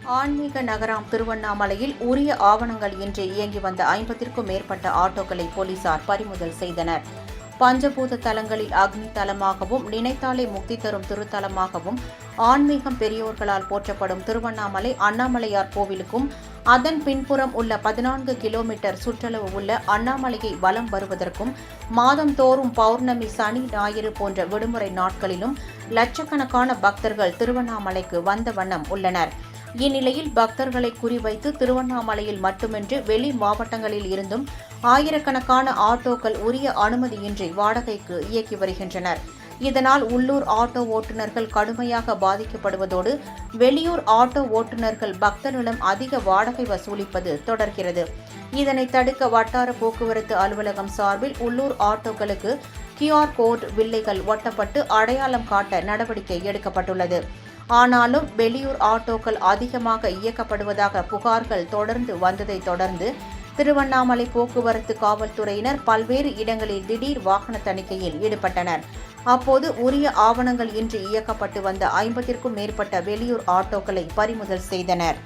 ஆன்மீக நகராம் திருவண்ணாமலையில் உரிய ஆவணங்கள் இன்றி இயங்கி வந்த 50க்கும் மேற்பட்ட ஆட்டோக்களை போலீசார் பறிமுதல் செய்தனர். பஞ்சபூத தலங்களில் அக்னி தலமாகவும் நினைத்தாலே முக்தி தரும் திருத்தலமாகவும் ஆன்மீகம் பெரியோர்களால் போற்றப்படும் திருவண்ணாமலை அண்ணாமலையார் கோவிலுக்கும் அதன் பின்புறம் உள்ள 14 கிலோமீட்டர் சுற்றளவு உள்ள அண்ணாமலையை வலம் வருவதற்கும் மாதந்தோறும் பௌர்ணமி, சனி, ஞாயிறு போன்ற விடுமுறை நாட்களிலும் லட்சக்கணக்கான பக்தர்கள் திருவண்ணாமலைக்கு வந்த வண்ணம் உள்ளனர். இந்நிலையில் பக்தர்களை குறிவைத்து திருவண்ணாமலையில் மட்டுமின்றி வெளி மாவட்டங்களில் இருந்தும் ஆயிரக்கணக்கான ஆட்டோக்கள் உரிய அனுமதியின்றி வாடகைக்கு இயக்கி வருகின்றனர். இதனால் உள்ளூர் ஆட்டோ ஓட்டுநர்கள் கடுமையாக பாதிக்கப்படுவதோடு வெளியூர் ஆட்டோ ஓட்டுநர்கள் பக்தர்களிடம் அதிக வாடகை வசூலிப்பது தொடர்கிறது. இதனை தடுக்க வட்டார போக்குவரத்து அலுவலகம் சார்பில் உள்ளூர் ஆட்டோக்களுக்கு QR கோட் வில்லைகள் ஒட்டப்பட்டு அடையாளம் காட்ட நடவடிக்கை எடுக்கப்பட்டுள்ளது. ஆனாலும் வெளியூர் ஆட்டோக்கள் அதிகமாக இயக்கப்படுவதாக புகார்கள் தொடர்ந்து வந்ததை தொடர்ந்து திருவண்ணாமலை போக்குவரத்து காவல்துறையினர் பல்வேறு இடங்களில் திடீர் வாகன தணிக்கையில் ஈடுபட்டனர். அப்போது உரிய ஆவணங்கள் இன்றி இயக்கப்பட்டு வந்த 50க்கும் மேற்பட்ட வெளியூர் ஆட்டோக்களை பறிமுதல் செய்தனர்.